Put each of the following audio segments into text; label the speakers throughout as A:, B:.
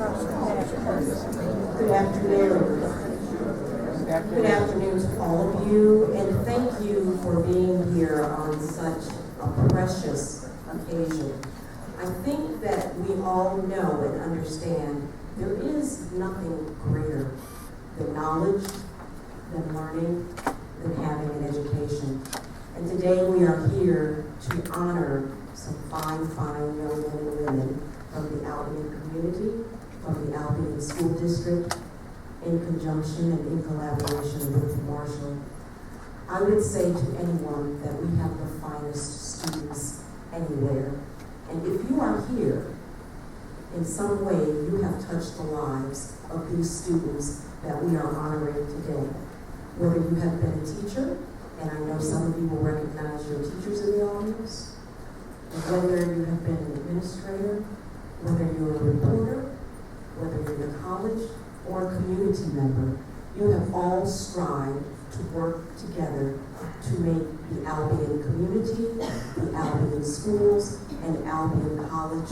A: Good afternoon. Good afternoon to all of you, and thank you for being here on such a precious occasion. I think that we all know and understand there is nothing greater than knowledge, than learning, than having an education. And today we are here to honor some fine, fine young men and women from the Albion community, from the Albion School District, in conjunction and in collaboration with Marshall. I would say to anyone that we have the finest students anywhere. And if you are here, in some way you have touched the lives of these students that we are honoring today. Whether you have been a teacher, and I know some of you will recognize your teachers in the audience, whether you have been an administrator, whether you're a reporter, whether you're in college or a community member, you have all strived to work together to make the Albion community, the Albion schools, and Albion College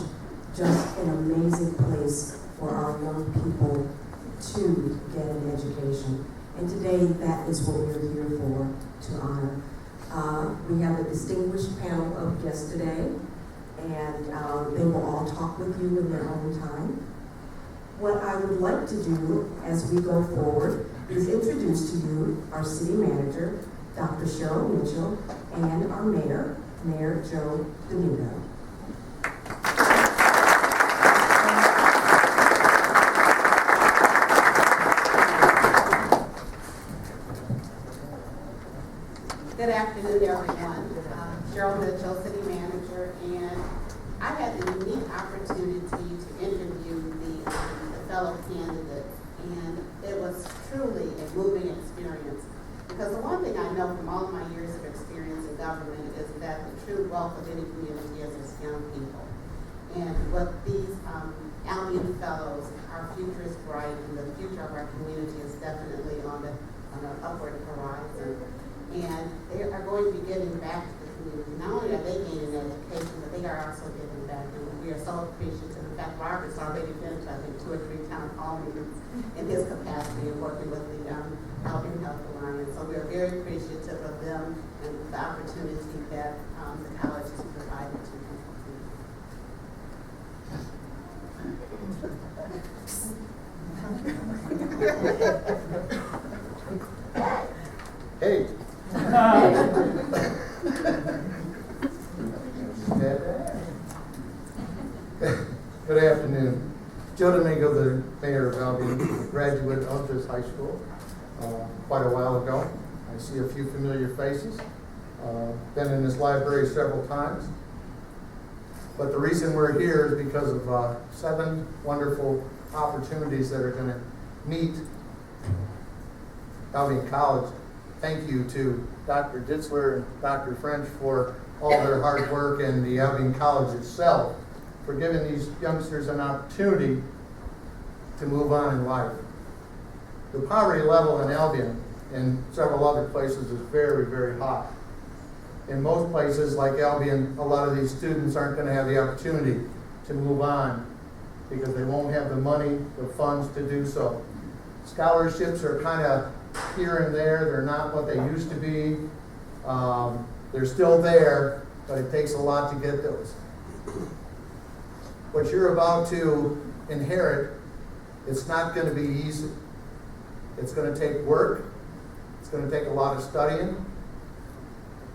A: just an amazing place for our young people to get an education. And today, that is what we're here for, to honor. We have a distinguished panel of guests today, and they will all talk with you in their own time. What I would like to do as we go forward is introduce to you our city manager, Dr. Cheryl Mitchell, and our mayor, Mayor Joe Domingo.
B: Good afternoon, everyone. Cheryl Mitchell, City Manager, and I had the unique opportunity to interview the fellow candidates, and it was truly a moving experience. Because the one thing I know from all of my years of experience in government is that the true wealth of any community is its young people. And with these Albion Fellows, our future is bright, and the future of our community is definitely on an upward horizon. And they are going to be giving back to the community. Not only are they gaining education, but they are also giving back. And we are so appreciative. In fact, Robert's already been to, I think, 2 or 3 town hall meetings in his capacity and working with the Albion Health Alliance. So we are very appreciative of them and the opportunity that the college is providing to them.
C: Hey. Good afternoon. Joe Domingo, the mayor of Albion, graduate of this high school quite a while ago. I see a few familiar faces. Been in this library several times. But the reason we're here is because of 7 wonderful opportunities that are going to meet Albion College. Thank you to Dr. Ditzler and Dr. French for all their hard work, and the Albion College itself for giving these youngsters an opportunity to move on in life. The poverty level in Albion and several other places is very, very high. In most places like Albion, a lot of these students aren't going to have the opportunity to move on because they won't have the money, the funds to do so. Scholarships are kind of here and there. They're not what they used to be. They're still there, but it takes a lot to get those. What you're about to inherit, it's not going to be easy. It's going to take work. It's going to take a lot of studying.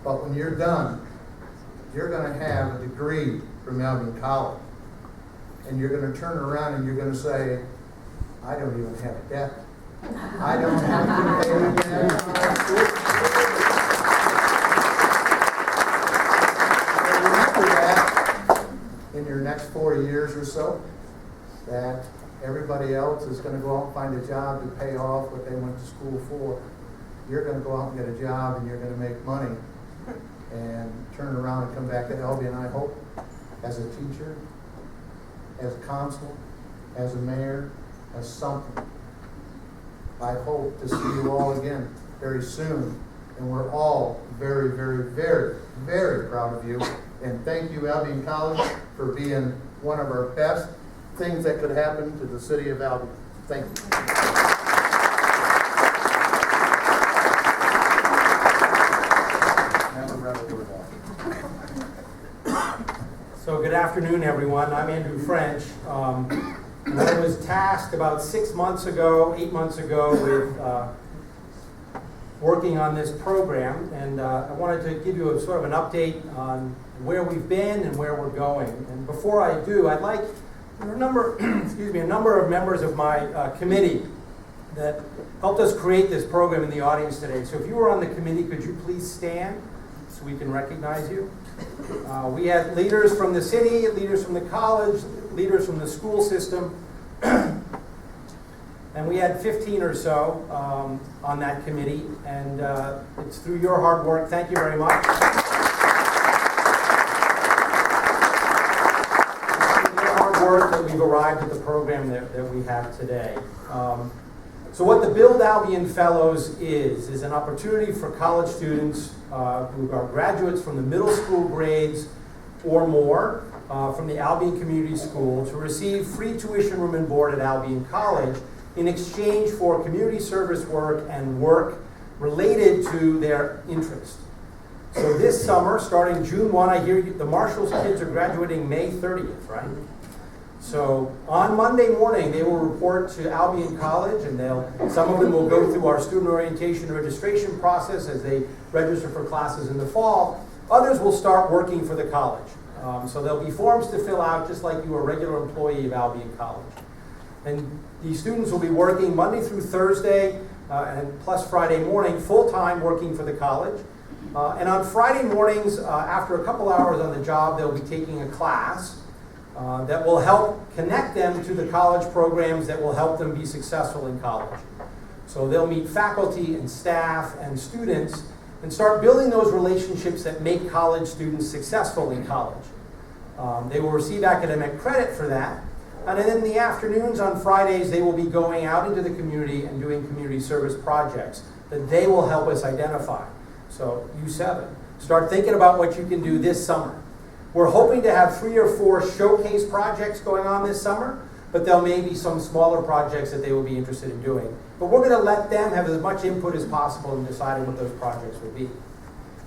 C: But when you're done, you're going to have a degree from Albion College. And you're going to turn around and you're going to say, I don't even have a debt. I don't have to pay debt. Remember that in your next 4 years or so, that everybody else is going to go out and find a job to pay off what they went to school for. You're going to go out and get a job and you're going to make money and turn around and come back to Albion, I hope, as a teacher, as a consul, as a mayor, as something. I hope to see you all again very soon. And we're all very, very, very, very proud of you. And thank you, Albion College, for being one of our best things that could happen to the city of Albion. Thank you.
D: So good afternoon, everyone. I'm Andrew French. And I was tasked about 8 months ago with working on this program, and I wanted to give you a sort of an update on where we've been and where we're going. And before I do, I'd like a number of members of my committee that helped us create this program in the audience today. So if you were on the committee, could you please stand so we can recognize you? We had leaders from the city, leaders from the college, leaders from the school system, and we had 15 or so on that committee, and it's through your hard work. Thank you very much. It's through your hard work that we've arrived at the program that we have today. So what the Build Albion Fellows is an opportunity for college students who are graduates from the middle school grades or more from the Albion Community School to receive free tuition, room, and board at Albion College in exchange for community service work and work related to their interest. So this summer, starting June 1, I hear the Marshall's kids are graduating May 30th, right? So on Monday morning, they will report to Albion College, and some of them will go through our student orientation registration process as they register for classes in the fall. Others will start working for the college. So there'll be forms to fill out just like you are a regular employee of Albion College. And these students will be working Monday through Thursday and plus Friday morning, full-time working for the college. And on Friday mornings, after a couple hours on the job, they'll be taking a class that will help connect them to the college programs that will help them be successful in college. So they'll meet faculty and staff and students and start building those relationships that make college students successful in college. They will receive academic credit for that. And then in the afternoons on Fridays, they will be going out into the community and doing community service projects that they will help us identify. So U7, start thinking about what you can do this summer. We're hoping to have 3 or 4 showcase projects going on this summer, but there may be some smaller projects that they will be interested in doing. But we're going to let them have as much input as possible in deciding what those projects will be.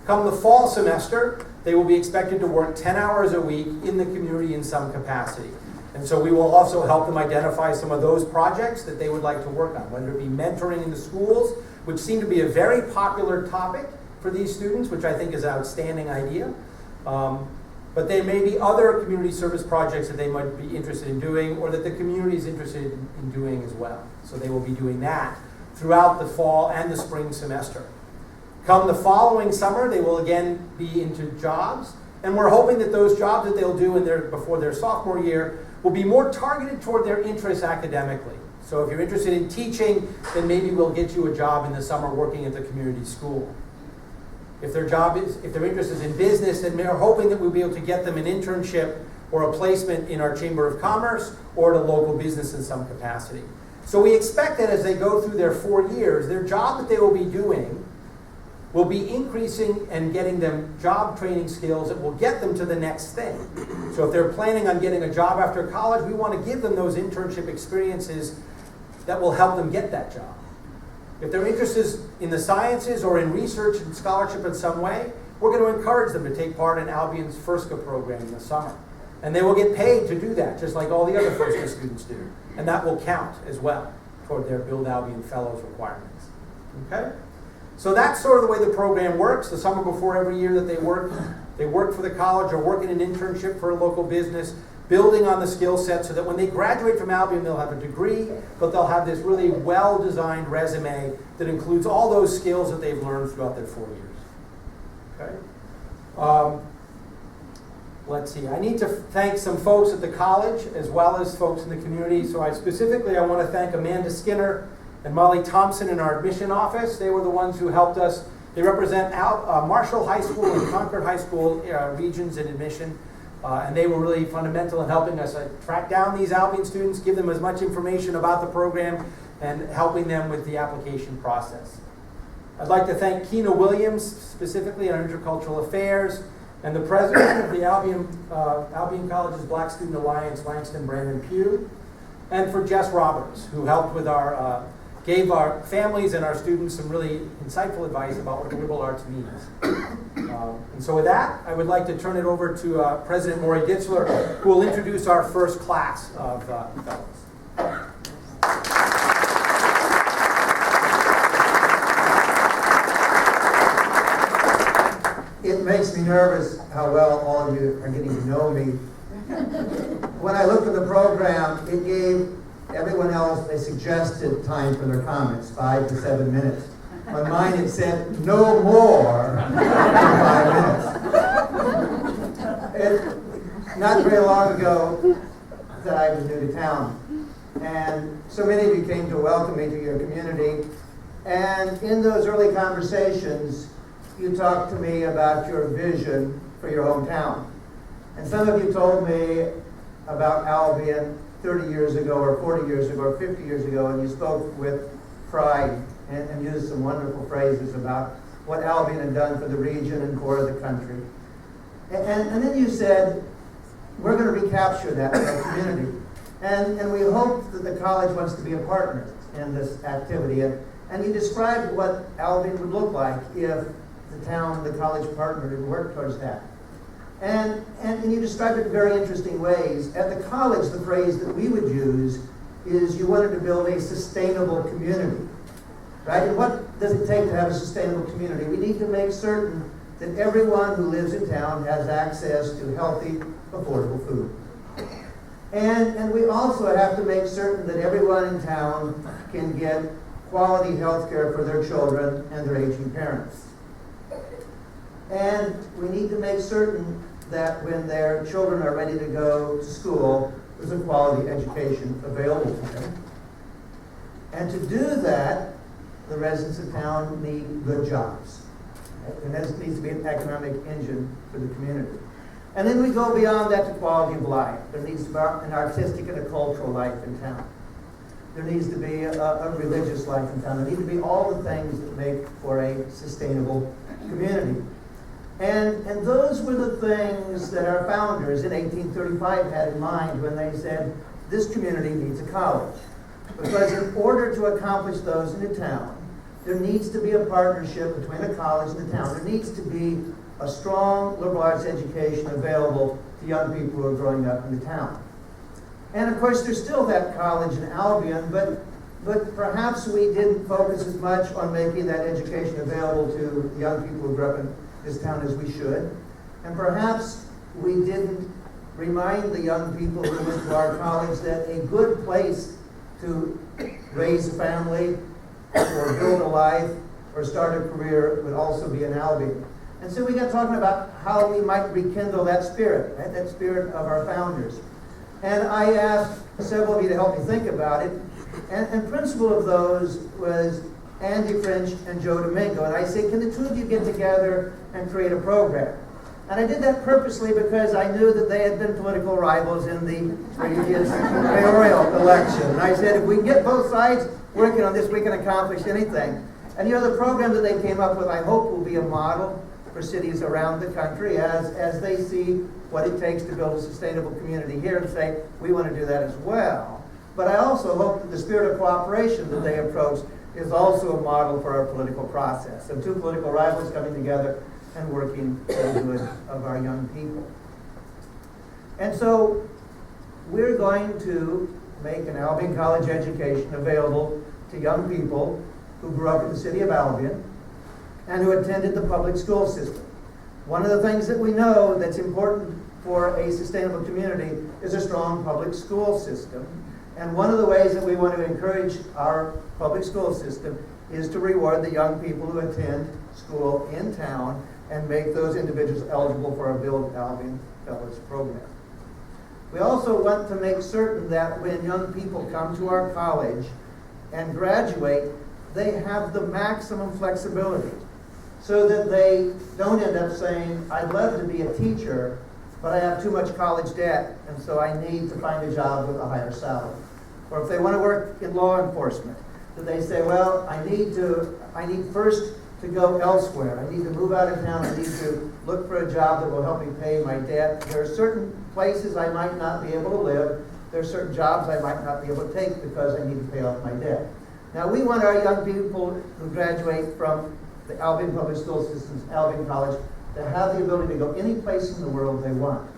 D: Come the fall semester, they will be expected to work 10 hours a week in the community in some capacity. And so we will also help them identify some of those projects that they would like to work on, whether it be mentoring in the schools, which seem to be a very popular topic for these students, which I think is an outstanding idea. But there may be other community service projects that they might be interested in doing or that the community is interested in doing as well. So they will be doing that throughout the fall and the spring semester. Come the following summer, they will again be into jobs. And we're hoping that those jobs that they'll do before their sophomore year will be more targeted toward their interests academically. So if you're interested in teaching, then maybe we'll get you a job in the summer working at the community school. If their interest is in business, then we're hoping that we'll be able to get them an internship or a placement in our Chamber of Commerce or at a local business in some capacity. So we expect that as they go through their 4 years, their job that they will be doing will be increasing and getting them job training skills that will get them to the next thing. So if they're planning on getting a job after college, we want to give them those internship experiences that will help them get that job. If their interest is in the sciences or in research and scholarship in some way, we're going to encourage them to take part in Albion's FIRSCA program in the summer. And they will get paid to do that, just like all the other FIRSCA students do. And that will count as well toward their Build Albion Fellows requirements. Okay? So that's sort of the way the program works. The summer before every year that they work for the college or work in an internship for a local business, building on the skill set so that when they graduate from Albion, they'll have a degree, but they'll have this really well-designed resume that includes all those skills that they've learned throughout their 4 years. Okay? Let's see. I need to thank some folks at the college as well as folks in the community. So I want to thank Amanda Skinner and Molly Thompson in our admission office. They were the ones who helped us. They represent Marshall High School and Concord High School regions in admission. And they were really fundamental in helping us track down these Albion students, give them as much information about the program, and helping them with the application process. I'd like to thank Keena Williams, specifically on Intercultural Affairs, and the president of the Albion College's Black Student Alliance, Langston Brandon Pugh, and for Jess Roberts, who helped with gave our families and our students some really insightful advice about what the liberal arts means. And so with that, I would like to turn it over to President Maury Ditzler, who will introduce our first class of fellows.
E: It makes me nervous how well all of you are getting to know me. When I looked at the program, it gave everyone else a suggested time for their comments, 5 to 7 minutes. On mine it said no more than 5 minutes. Not very long ago that I was new to town, and so many of you came to welcome me to your community, and in those early conversations you talked to me about your vision for your hometown. And some of you told me about Albion 30 years ago or 40 years ago or 50 years ago, and you spoke with pride and used some wonderful phrases about what Albion had done for the region and for the country. And then you said, we're going to recapture that community. And we hope that the college wants to be a partner in this activity. And you described what Albion would look like if the town, the college partnered and worked towards that. And you described it in very interesting ways. At the college, the phrase that we would use is you wanted to build a sustainable community, right? And what does it take to have a sustainable community? We need to make certain that everyone who lives in town has access to healthy, affordable food. And we also have to make certain that everyone in town can get quality health care for their children and their aging parents. And we need to make certain that when their children are ready to go to school, there's a quality education available to them. And to do that, the residents of town need good jobs. Right? And this needs to be an economic engine for the community. And then we go beyond that to quality of life. There needs to be an artistic and a cultural life in town. There needs to be a religious life in town. There need to be all the things that make for a sustainable community. And those were the things that our founders in 1835 had in mind when they said, this community needs a college. Because in order to accomplish those in a town, there needs to be a partnership between a college and the town. There needs to be a strong liberal arts education available to young people who are growing up in the town. And of course, there's still that college in Albion, but perhaps we didn't focus as much on making that education available to young people who grew up in this town as we should. And perhaps we didn't remind the young people who went to our college that a good place to raise a family or build a life or start a career would also be in Albion. And so we got talking about how we might rekindle that spirit, right? That spirit of our founders. And I asked several of you to help me think about it. And principal of those was Andy French and Joe Domingo. And I said, can the two of you get together and create a program? And I did that purposely because I knew that they had been political rivals in the previous mayoral election. And I said, if we can get both sides working on this, we can accomplish anything. And you know, the program that they came up with, I hope, will be a model for cities around the country as they see what it takes to build a sustainable community here and say, we want to do that as well. But I also hope that the spirit of cooperation that they approach is also a model for our political process. So two political rivals coming together and working for the good of our young people. And so we're going to make an Albion College education available to young people who grew up in the city of Albion and who attended the public school system. One of the things that we know that's important for a sustainable community is a strong public school system. And one of the ways that we want to encourage our public school system is to reward the young people who attend school in town and make those individuals eligible for our Build Albion Fellows program. We also want to make certain that when young people come to our college and graduate, they have the maximum flexibility so that they don't end up saying, I'd love to be a teacher, but I have too much college debt, and so I need to find a job with a higher salary. Or if they want to work in law enforcement, that they say, well, I need first to go elsewhere. I need to move out of town. I need to look for a job that will help me pay my debt. There are certain places I might not be able to live. There are certain jobs I might not be able to take because I need to pay off my debt. Now, we want our young people who graduate from the Albion Public School System's Albion College to have the ability to go any place in the world they want.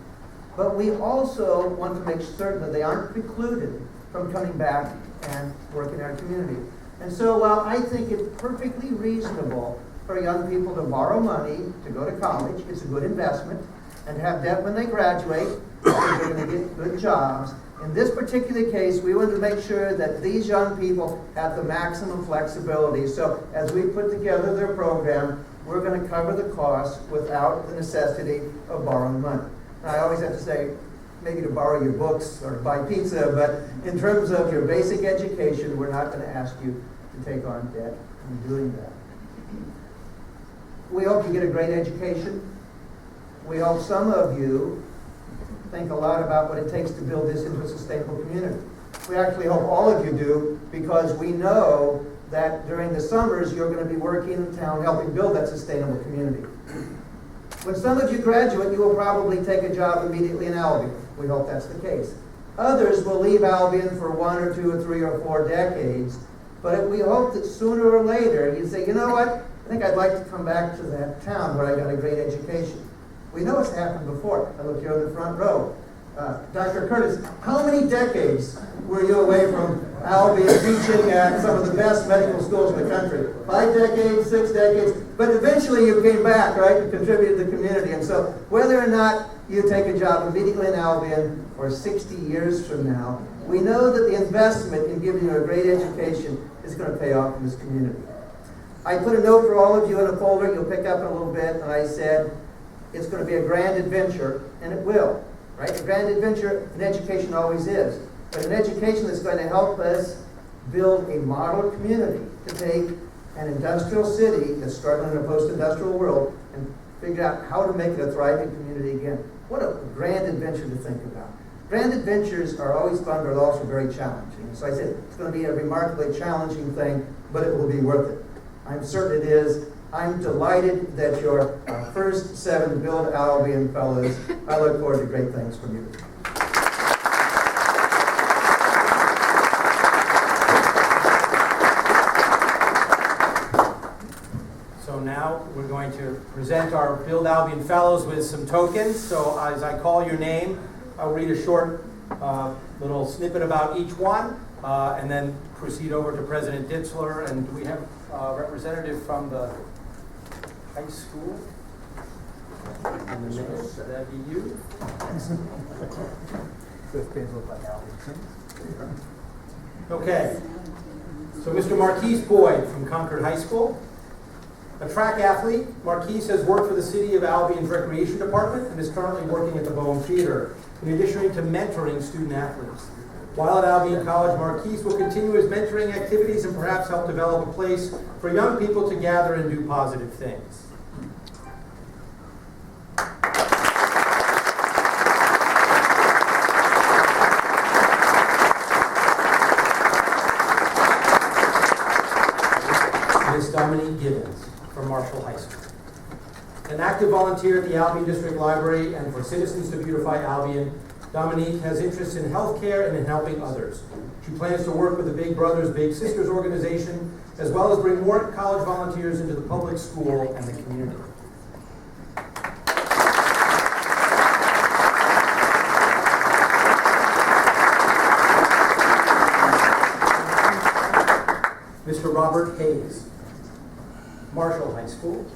E: But we also want to make certain that they aren't precluded from coming back and working in our community. And so while I think it's perfectly reasonable for young people to borrow money to go to college, it's a good investment, and have debt when they graduate, because they're going to get good jobs. In this particular case, we want to make sure that these young people have the maximum flexibility. So as we put together their program, we're going to cover the costs without the necessity of borrowing money. I always have to say, maybe to borrow your books or buy pizza, but in terms of your basic education, we're not going to ask you to take on debt in doing that. We hope you get a great education. We hope some of you think a lot about what it takes to build this into a sustainable community. We actually hope all of you do, because we know that during the summers you're going to be working in town helping build that sustainable community. When some of you graduate, you will probably take a job immediately in Albion. We hope that's the case. Others will leave Albion for 1 or 2 or 3 or 4 decades, but we hope that sooner or later you say, you know what, I think I'd like to come back to that town where I got a great education. We know it's happened before. I look here in the front row. Dr. Curtis, how many decades were you away from Albion teaching at some of the best medical schools in the country? 5 decades, 6 decades, but eventually you came back, right, and contributed to the community. And so whether or not you take a job immediately in Albion or 60 years from now, we know that the investment in giving you a great education is going to pay off in this community. I put a note for all of you in a folder you'll pick up in a little bit, and I said it's going to be a grand adventure, and it will. Right? A grand adventure in education always is. But an education that's going to help us build a model community to take an industrial city that's struggling in a post-industrial world and figure out how to make it a thriving community again. What a grand adventure to think about. Grand adventures are always fun, but also very challenging. So I said it's going to be a remarkably challenging thing, but it will be worth it. I'm certain it is. I'm delighted that you're our first 7 Build Albion Fellows. I look forward to great things from you.
D: So now we're going to present our Build Albion Fellows with some tokens. So as I call your name, I'll read a short little snippet about each one, and then proceed over to President Ditzler. And do we have a representative from the high school? In the middle, should that be you? Okay. So Mr. Marquise Boyd from Concord High School. A track athlete, Marquise has worked for the City of Albion's Recreation Department and is currently working at the Boehm Theater, in addition to mentoring student athletes. While at Albion College, Marquise will continue his mentoring activities and perhaps help develop a place for young people to gather and do positive things. Ms. Dominique Gibbons from Marshall High School. An active volunteer at the Albion District Library and for Citizens to Beautify Albion, Dominique has interests in healthcare and in helping others. She plans to work with the Big Brothers Big Sisters organization, as well as bring more college volunteers into the public school and the community. Mr. Robert Hayes, Marshall High School.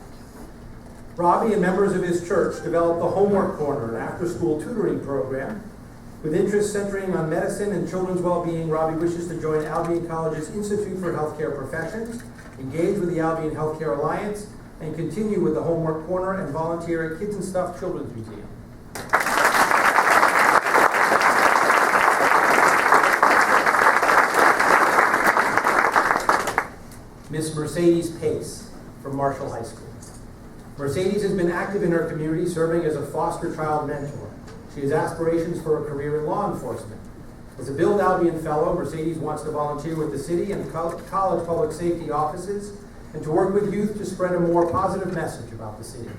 D: Robbie and members of his church developed the Homework Corner, an after-school tutoring program. With interests centering on medicine and children's well-being, Robbie wishes to join Albion College's Institute for Healthcare Professions, engage with the Albion Healthcare Alliance, and continue with the Homework Corner and volunteer at Kids and Stuff Children's Museum. Miss Mercedes Pace from Marshall High School. Mercedes has been active in her community, serving as a foster child mentor. She has aspirations for a career in law enforcement. As a Build Albion Fellow, Mercedes wants to volunteer with the city and college public safety offices and to work with youth to spread a more positive message about the city.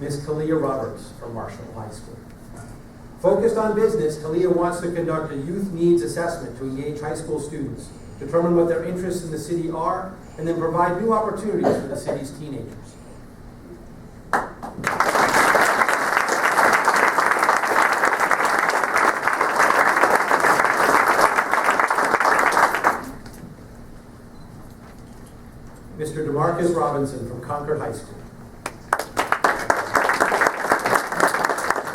D: Ms. Kalia Roberts from Marshall High School. Focused on business, Kalia wants to conduct a youth needs assessment to engage high school students, determine what their interests in the city are, and then provide new opportunities for the city's teenagers. Mr. DeMarcus Robinson from Concord High School.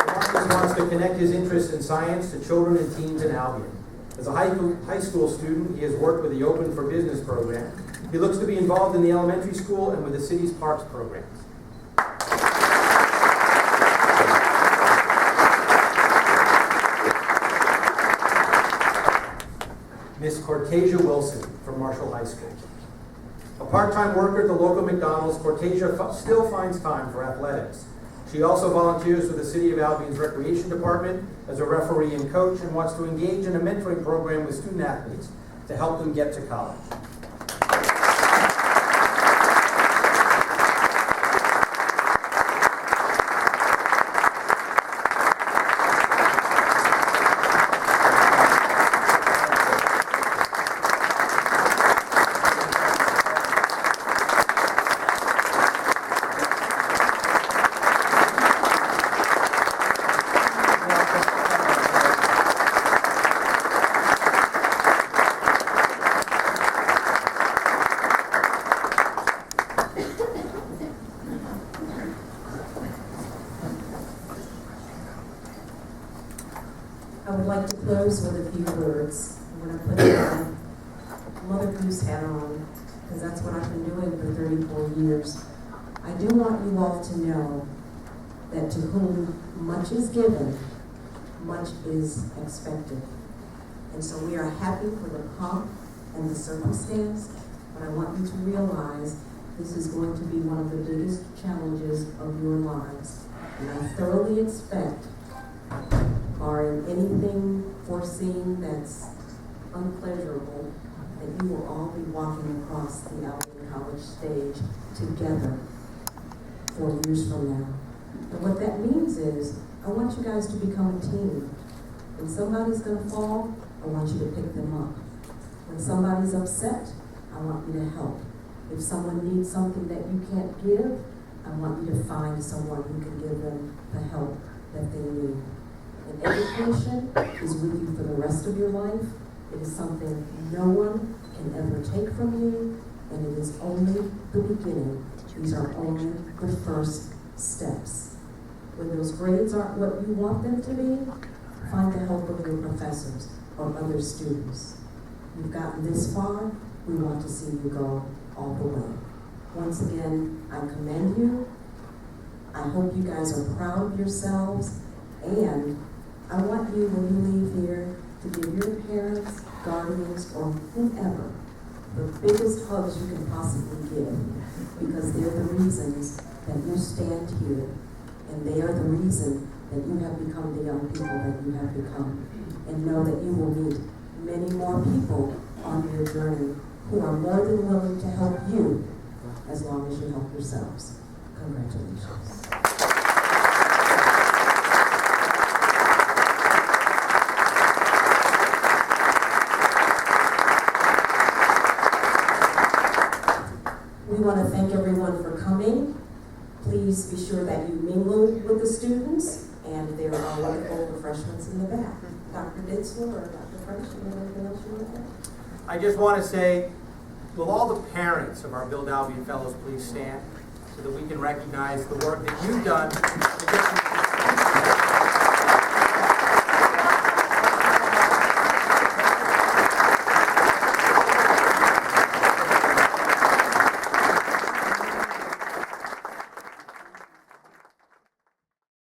D: DeMarcus wants to connect his interest in science to children and teens in Albion. As a high school student, he has worked with the Open for Business program. He looks to be involved in the elementary school and with the city's parks programs. Miss Cortasia Wilson from Marshall High School. A part-time worker at the local McDonald's, Cortasia still finds time for athletics. She also volunteers with the City of Albion's Recreation Department as a referee and coach, and wants to engage in a mentoring program with student athletes to help them get to college.
A: I would like to close with a few words. I'm going to put my Mother Goose hat on, because that's what I've been doing for 34 years. I do want you all to know that to whom much is given, much is expected. And so we are happy for the pomp and the circumstance, but I want you to realize this is going to be one of the biggest challenges of your lives. And I thoroughly expect, barring anything foreseen that's unpleasurable, that you will all be walking across the Albion College stage together 4 years from now. And what that means is, I want you guys to become a team. When somebody's going to fall, I want you to pick them up. When somebody's upset, I want you to help. If someone needs something that you can't give, I want you to find someone who can give them the help that they need. And education is with you for the rest of your life. It is something no one can ever take from you, and it is only the beginning. These are only the first steps. When those grades aren't what you want them to be, find the help of your professors or other students. You've gotten this far, we want to see you go all the way. Once again, I commend you. I hope you guys are proud of yourselves, and I want you, when you leave here, to give your parents, guardians, or whomever the biggest hugs you can possibly give, because they're the reasons that you stand here, and they are the reason that you have become the young people that you have become. And know that you will meet many more people on your journey who are more than willing to help you as long as you help yourselves. Congratulations. We want to thank everyone for coming. Please be sure that you mingle with the students, and there are wonderful refreshments in the back. Dr. Ditzler or Dr. French, anything else you want to add?
D: I just want to say, will all the parents of our Build Albion Fellows please stand so that we can recognize the work that you've done to get